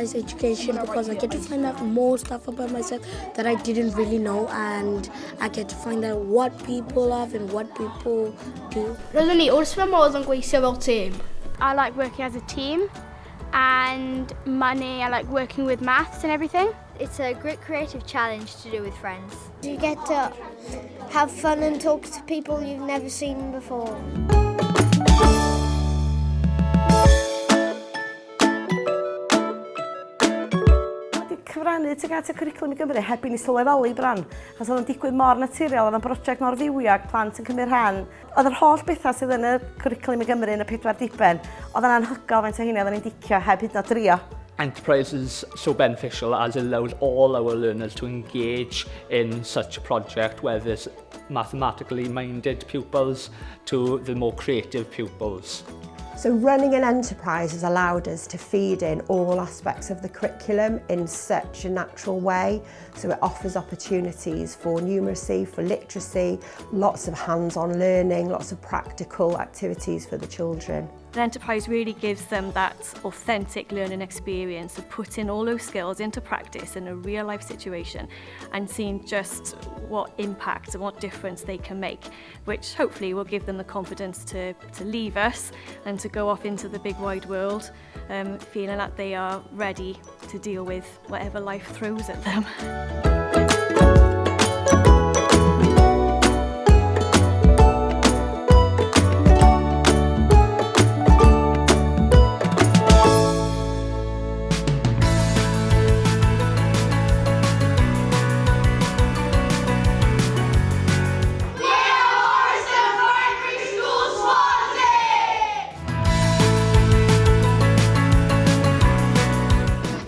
enterprise education because I get to find out more stuff about myself that I didn't really know, and I get to find out what people love and what people do. Roeddwn ni wrth fy modd yn gweithio fel tîm. I like working as a team, and money, I like working with maths and everything. It's a great creative challenge to do with friends. You get to have fun and talk to people you've never seen before. Cyfrannu tuag at y cwricwlwm i Gymru heb i ni sylweddoli bron, achos oedd yn digwydd mor naturiol, oedd yn brosiect mor fywiog, plant yn cymryd rhan. Oedd yr holl bethau sydd yn y cwricwlwm i Gymru yn y 4 diben, oedd yn anhygoel faint o hynny oedd yn dicio heb hyd yn oed drio. Enterprise is so beneficial as it allows all our learners to engage in such a project, whether it's mathematically minded pupils to the more creative pupils. So running an enterprise has allowed us to feed in all aspects of the curriculum in such a natural way. So it offers opportunities for numeracy, for literacy, lots of hands-on learning, lots of practical activities for the children. An enterprise really gives them that authentic learning experience of putting all those skills into practice in a real life situation and seeing just what impact and what difference they can make, which hopefully will give them the confidence to leave us and to go off into the big wide world, feeling that they are ready to deal with whatever life throws at them.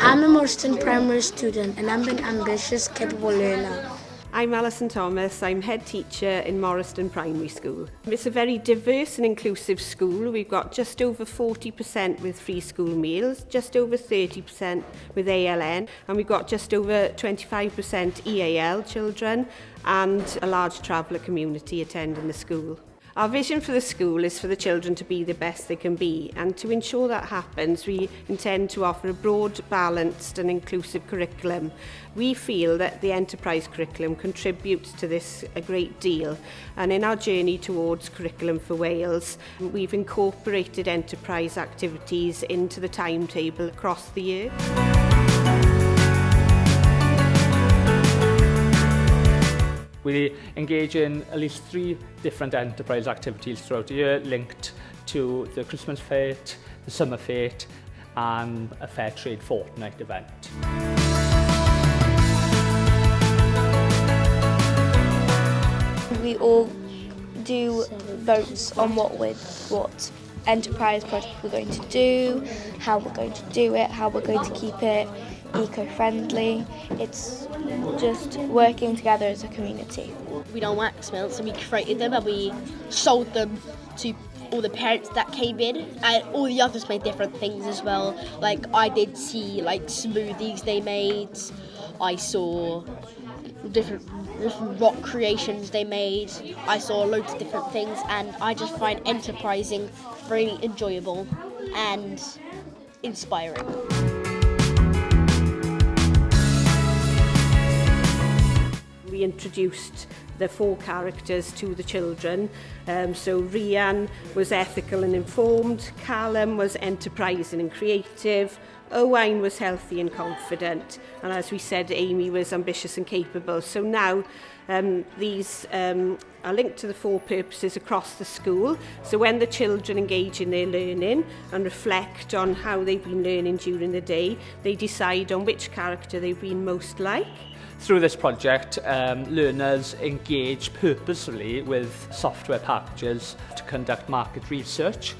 I'm a Morriston primary student and I'm an ambitious, capable learner. I'm Alison Thomas, I'm head teacher in Morriston Primary School. It's a very diverse and inclusive school. We've got just over 40% with free school meals, just over 30% with ALN, and we've got just over 25% EAL children and a large traveller community attending the school. Our vision for the school is for the children to be the best they can be, and to ensure that happens, we intend to offer a broad, balanced and inclusive curriculum. We feel that the enterprise curriculum contributes to this a great deal, and in our journey towards Curriculum for Wales, we've incorporated enterprise activities into the timetable across the year. We engage in at least 3 different enterprise activities throughout the year linked to the Christmas Fete, the Summer Fete and a Fair Trade Fortnight event. We all do votes on what enterprise project we're going to do, how we're going to do it, how we're going to keep it eco-friendly. It's just working together as a community. We done wax melts and we created them and we sold them to all the parents that came in, and all the others made different things as well. Like I did see like smoothies they made, I saw different rock creations they made, I saw loads of different things, and I just find enterprising really enjoyable and inspiring. We introduced the 4 characters to the children. So Rhian was ethical and informed, Callum was enterprising and creative, Owain was healthy and confident, and as we said, Amy was ambitious and capable. So now these are linked to the 4 purposes across the school. So when the children engage in their learning and reflect on how they've been learning during the day, they decide on which character they've been most like. Through this project, learners engage purposefully with software packages to conduct market research.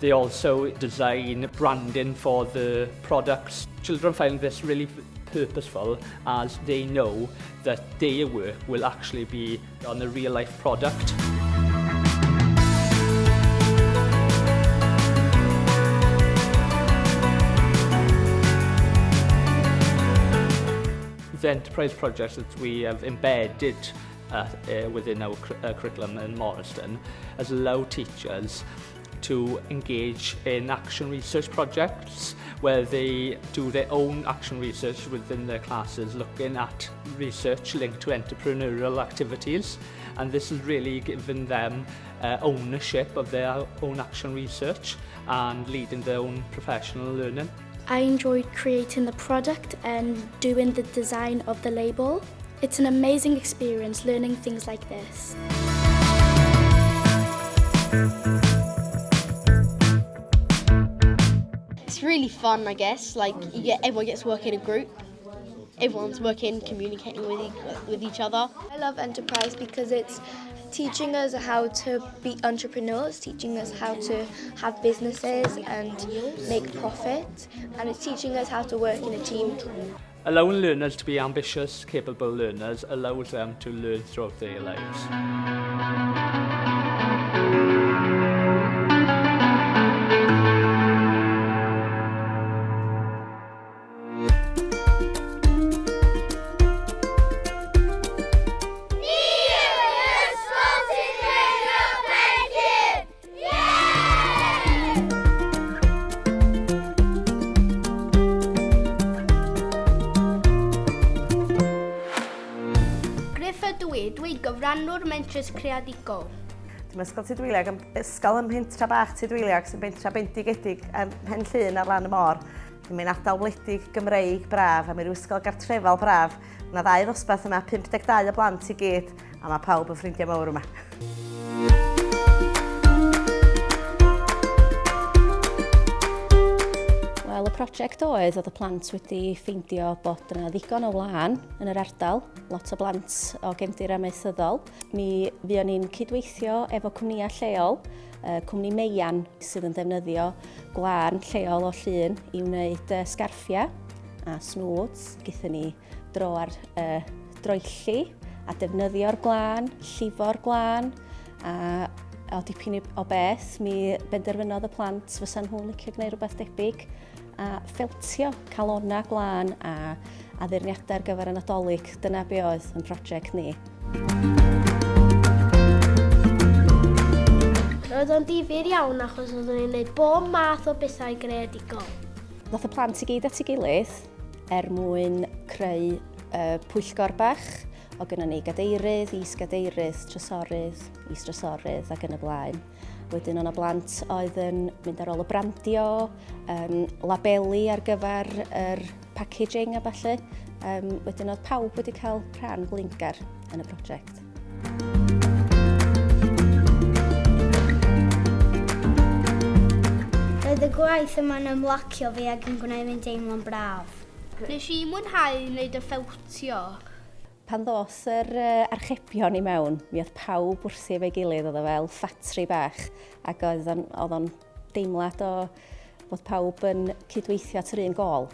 They also design branding for the products. Children find this really purposeful as they know that their work will actually be on a real-life product. The enterprise projects that we have embedded within our curriculum in Morriston has allowed teachers to engage in action research projects where they do their own action research within their classes, looking at research linked to entrepreneurial activities, and this has really given them ownership of their own action research and leading their own professional learning. I enjoyed creating the product and doing the design of the label. It's an amazing experience learning things like this. It's really fun, I guess. Like, everyone gets to work in a group. Everyone's working, communicating with each other. I love enterprise because it's teaching us how to be entrepreneurs, teaching us how to have businesses and make profit, and it's teaching us how to work in a team. Allowing learners to be ambitious, capable learners allows them to learn throughout their lives. Dwi'n gyfrannwr mentrus creadigol. Dwi'n ysgol Tudwyliag, ysgol ym Mhentra Bach Tudwyliag sy'n bentra bendigedig ym Mhen Llŷn ar lan y môr. Dwi'n ardal wledig Gymreig braf a mae'r ysgol gartrefol braf. Mae 2 ddosbarth yma, 52 o blant i gyd, a mae pawb yn ffrindiau mawr yma. Wel, y prosiect oedd y plant wedi ffeindio bod yna ddigon o wlân yn yr ardal, lot o blant o gefndir amaethyddol. Mi fuon ni'n cydweithio efo cwmnïau lleol, cwmni Meian sydd yn defnyddio gwlân lleol o Llŷn i wneud sgarffiau a snwds. Gaethon ni dro ar droelli a defnyddio'r gwlân, llifo'r gwlán a o dipyn o beth mi benderfynodd y plant fysa'n nhw'n licio gwneud rhywbeth debyg a ffiltio calonna gwlân a addurniadau ar gyfer y Nadolig. Dyna be oedd yn prosiect ni. Roedd o'n difyr iawn achos oeddwn ni'n gwneud bob math o bethau greadigol. Ddoth y plant i gyd at ei gilydd mwyn creu pwyllgor bach. O gynnon ni gadeirydd, is-gadeirydd, trysorydd, is-drysorydd ac yn y blaen. Wedyn o'na blant oedd yn mynd ar ôl y brandio, labeli ar gyfer yr packaging a falle. Wedyn oedd pawb wedi cael rhan glingar yn y prosiect. Roedd y gwaith yma'n ymlacio fi ac yn gwneud fi'n deimlo'n braf. Nes i mwynhau wneud y ffiltio. Pan ddoth yr archebion i mewn, mi oedd pawb wrthi efo'i gilydd, oedd o fel ffatri bach, ac oedd o'n deimlad o bod pawb yn cydweithio at yr un gol.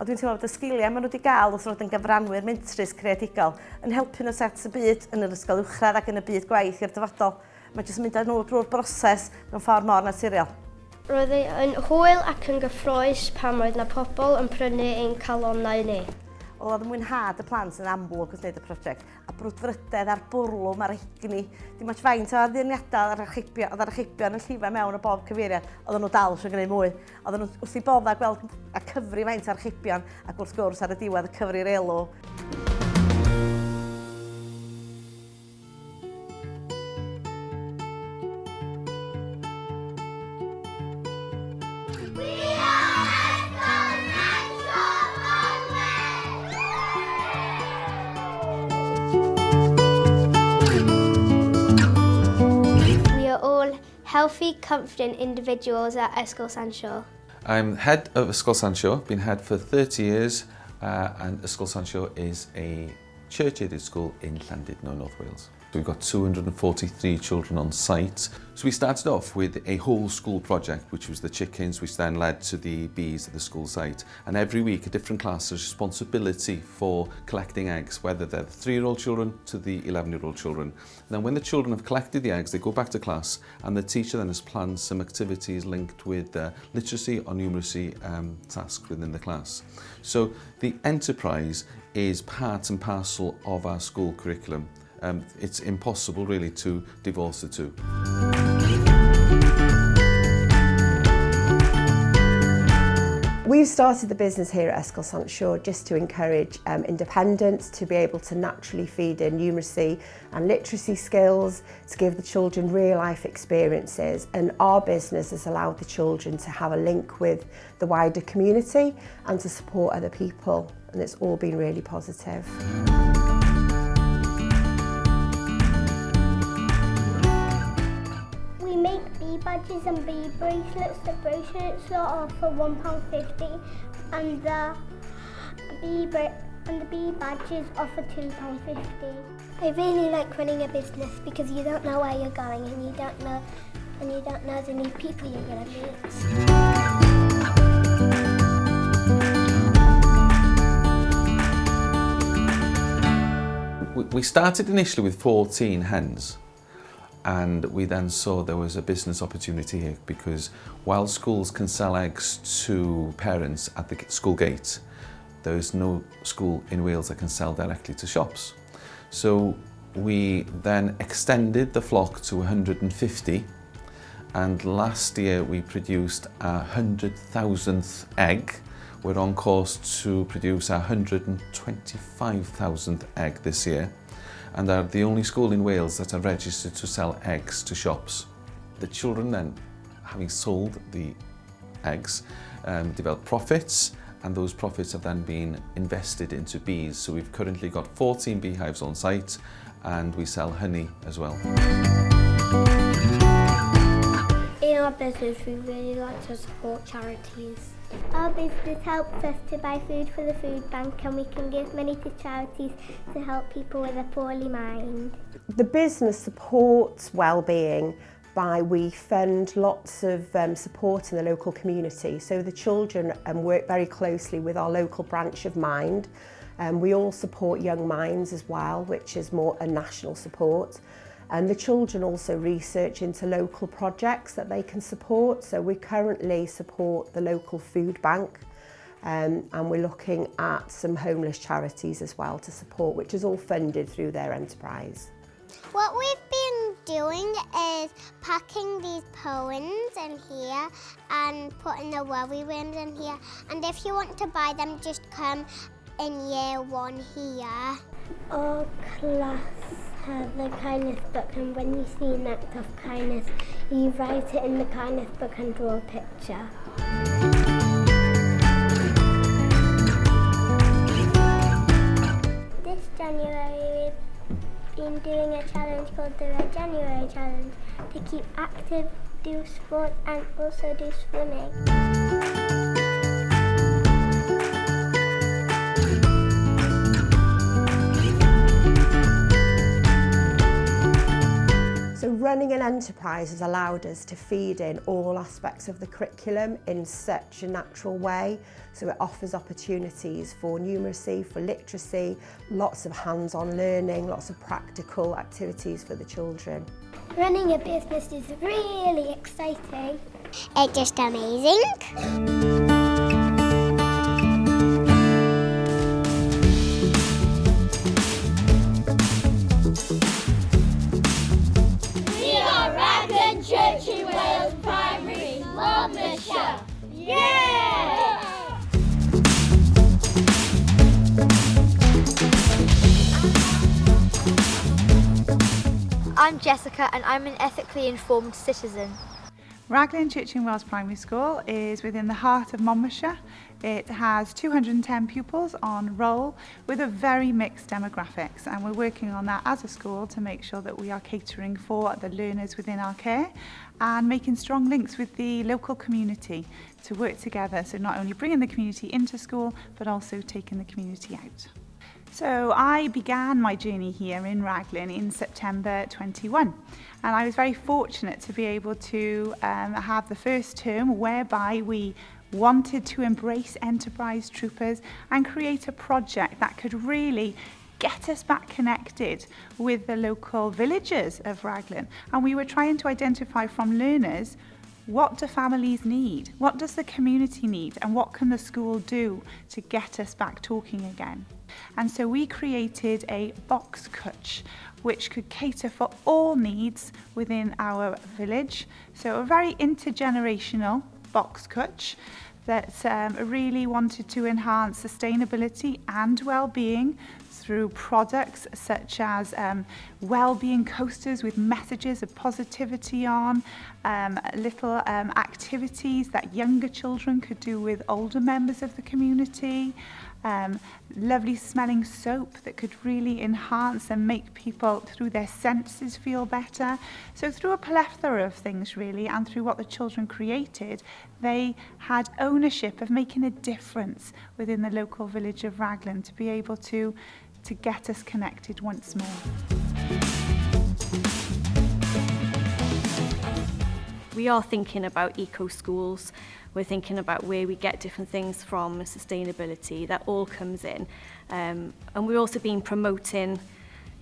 O dwi'n teimlo bod y sgiliau maen nhw wedi gael wrth fod yn gyfranwyr mentrus creadigol yn helpu nhw set y byd yn yr ysgol uwchradd ac yn y byd gwaith i'r dyfodol. Mae jyst yn mynd â nhw drwy'r broses mewn ffordd mor naturiol. Roedd yn hwyl ac yn gyffroes pan roedd na pobl yn prynu ein calonnau ni. Oedd y mwynhad y plant yn amlwg wrth wneud y prosiect, a brwdfrydedd a'r bwrlwm a'r egni. Dim ots faint o addurniadau oedd yr archebion yn llifo mewn o bob cyfeiriad, oedden nhw dal eisiau gwneud mwy. Oedden nhw wrth i bodda gweld a cyfri faint o archebion ac wrth gwrs ar y diwedd y cyfri'r elw. Healthy, confident individuals at Ysgol Sancho. I'm head of Ysgol Sancho, been head for 30 years, and Ysgol Sancho is a church-aided school in Llandudno, North Wales. We've got 243 children on site. So we started off with a whole school project, which was the chickens, which then led to the bees at the school site. And every week a different class has responsibility for collecting eggs, whether they're the 3-year-old children to the 11-year-old children. And then when the children have collected the eggs, they go back to class, and the teacher then has planned some activities linked with literacy or numeracy tasks within the class. So the enterprise is part and parcel of our school curriculum. It's impossible really to divorce the two. We've started the business here at Ysgol Sylwer just to encourage independence, to be able to naturally feed in numeracy and literacy skills, to give the children real life experiences, and our business has allowed the children to have a link with the wider community and to support other people, and it's all been really positive. We make bee badges and bee bracelets. The bracelets are for £1.50 and the bee badges are for £2.50. I really like running a business because you don't know where you're going and you don't know the new people you're going to meet. We started initially with 14 hens. And we then saw there was a business opportunity here because while schools can sell eggs to parents at the school gate, there is no school in Wales that can sell directly to shops. So we then extended the flock to 150, and last year we produced our 100,000th egg. We're on course to produce our 125,000th egg this year, and are the only school in Wales that are registered to sell eggs to shops. The children then, having sold the eggs, develop profits, and those profits have then been invested into bees. So we've currently got 14 beehives on site, and we sell honey as well. In our business, we really like to support charities. Our business helps us to buy food for the food bank, and we can give money to charities to help people with a poorly mind. The business supports wellbeing by we fund lots of support in the local community. So the children work very closely with our local branch of Mind. We all support Young Minds as well, which is more a national support. And the children also research into local projects that they can support. So we currently support the local food bank, and we're looking at some homeless charities as well to support, which is all funded through their enterprise. What we've been doing is packing these poems in here and putting the worry worms in here. And if you want to buy them, just come in year 1 here. Our class has the kindness book, and when you see an act of kindness, you write it in the kindness book and draw a picture. This January we've been doing a challenge called the Red January Challenge to keep active, do sport and also do swimming. So running an enterprise has allowed us to feed in all aspects of the curriculum in such a natural way. So it offers opportunities for numeracy, for literacy, lots of hands-on learning, lots of practical activities for the children. Running a business is really exciting. It's just amazing. Church in Wales Primary, Monmouthshire. Yeah! I'm Jessica and I'm an ethically informed citizen. Raglan Church in Wales Primary School is within the heart of Monmouthshire. It has 210 pupils on roll with a very mixed demographics, and we're working on that as a school to make sure that we are catering for the learners within our care and making strong links with the local community to work together, so not only bringing the community into school but also taking the community out. So I began my journey here in Raglan in September 21, and I was very fortunate to be able to have the first term whereby we wanted to embrace enterprise troopers and create a project that could really get us back connected with the local villagers of Raglan. And we were trying to identify from learners, what do families need? What does the community need? And what can the school do to get us back talking again? And so we created a box cwtch, which could cater for all needs within our village. So a very intergenerational box cwtch that really wanted to enhance sustainability and well-being through products such as well-being coasters with messages of positivity on, little activities that younger children could do with older members of the community, lovely smelling soap that could really enhance and make people through their senses feel better. So through a plethora of things really, and through what the children created, they had ownership of making a difference within the local village of Raglan to be able to get us connected once more. We are thinking about eco-schools. We're thinking about where we get different things from, sustainability, that all comes in. And we've also been promoting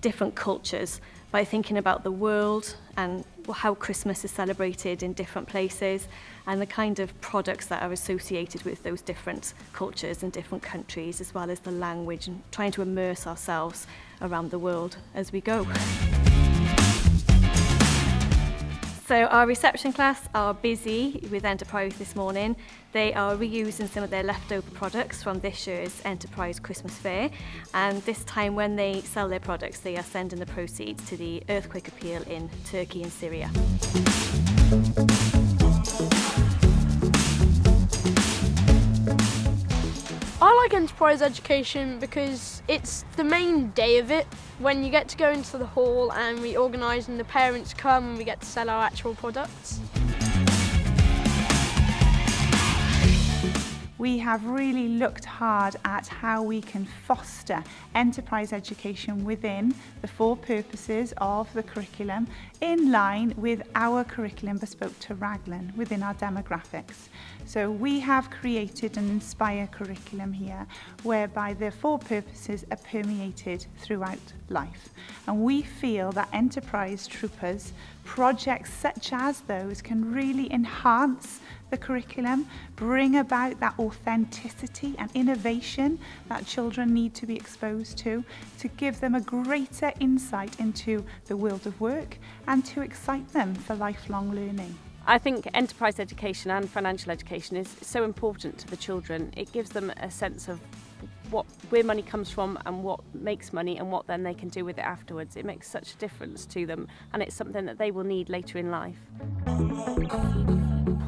different cultures by thinking about the world and how Christmas is celebrated in different places and the kind of products that are associated with those different cultures and different countries, as well as the language, and trying to immerse ourselves around the world as we go. So our reception class are busy with Enterprise this morning. They are reusing some of their leftover products from this year's Enterprise Christmas Fair, and this time when they sell their products they are sending the proceeds to the earthquake appeal in Turkey and Syria. I like Enterprise Education because it's the main day of it, when you get to go into the hall and we organise and the parents come and we get to sell our actual products. We have really looked hard at how we can foster enterprise education within the 4 purposes of the curriculum in line with our curriculum bespoke to Raglan within our demographics. So we have created an Inspire curriculum here whereby the 4 purposes are permeated throughout life. And we feel that enterprise troopers, projects such as those can really enhance the curriculum, bring about that authenticity and innovation that children need to be exposed to give them a greater insight into the world of work and to excite them for lifelong learning. I think enterprise education and financial education is so important to the children. It gives them a sense of where money comes from and what makes money and what then they can do with it afterwards. It makes such a difference to them, and it's something that they will need later in life.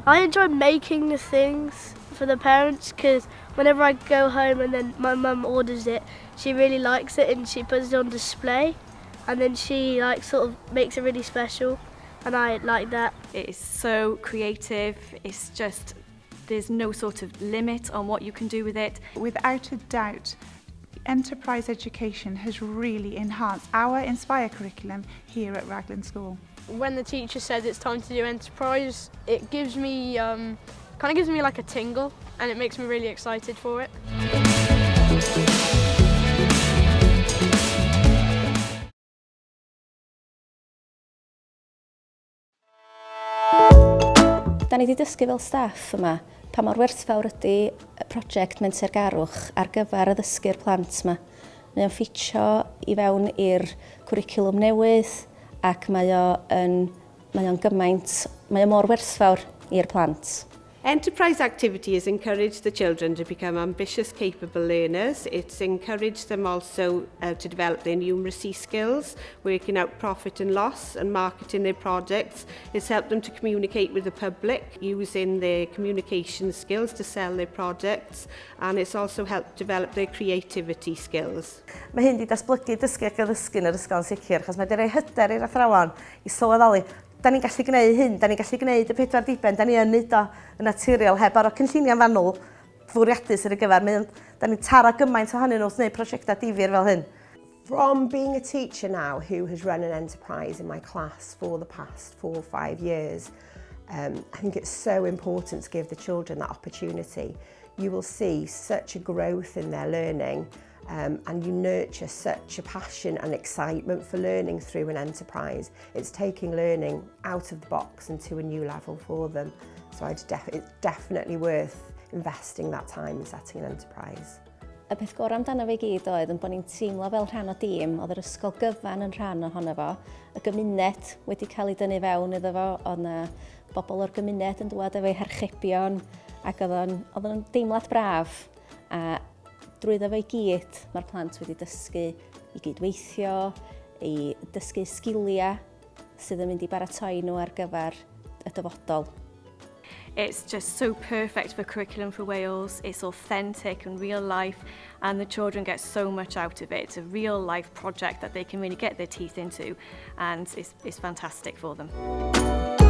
I enjoy making the things for the parents because whenever I go home and then my mum orders it, she really likes it and she puts it on display, and then she sort of makes it really special, and I like that. It is so creative. It's just, there's no sort of limit on what you can do with it. Without a doubt, enterprise education has really enhanced our Inspire curriculum here at Raglan School. When the teacher says it's time to do enterprise, it gives me, kind of gives me like a tingle, and it makes me really excited for it. Da ni wedi dysgu fel staff yma pa mor werthfawr ydy y prosiect mentergarwch ar gyfer y ddysgu'r plant yma. Mae o'n ffitio i fewn i'r cwricwlwm newydd ac mae o'n gymaint, mae o mor werthfawr i'r plant. Enterprise activity has encouraged the children to become ambitious, capable learners. It's encouraged them also to develop their numeracy skills, working out profit and loss and marketing their projects. It's helped them to communicate with the public, using their communication skills to sell their projects, and it's also helped develop their creativity skills. Mae hyn wedi datblygu dysgu ac addysgu yn yr ysgol yn sicr, achos mae wedi rhoi hyder i'r athrawon i sylweddoli. Da ni'n gallu gwneud hyn, da ni'n gallu gwneud y 4 diben, da ni'n neud o yn naturiol heb ar o cynlluniau fanwl fwriadus ar y gyfer. Da ni'n taro gymaint ohonyn nhw wrth wneud prosiectau difyr fel hyn. From being a teacher now who has run an enterprise in my class for the past 4 or 5 years, I think it's so important to give the children that opportunity. You will see such a growth in their learning, and you nurture such a passion and excitement for learning through an enterprise. It's taking learning out of the box and to a new level for them. So it's definitely worth investing that time in setting an enterprise. Y peth gorau amdano fe gyd oedd yn bod ni'n teimlo fel rhan o dîm, oedd yr ysgol gyfan yn rhan ohono fo, y gymuned wedi cael ei dynnu fewn iddo fo, oedd yna bobl o'r gymuned yn dod efo'i herchebion, Ac oedd o'n deimlad braf. A drwyddo fe i gyd, mae'r plant wedi dysgu i gydweithio, i dysgu sgiliau sydd yn mynd i baratoi nhw ar gyfer y dyfodol. It's just so perfect for Curriculum for Wales. It's authentic and real life, and the children get so much out of it. It's a real life project that they can really get their teeth into, and it's fantastic for them.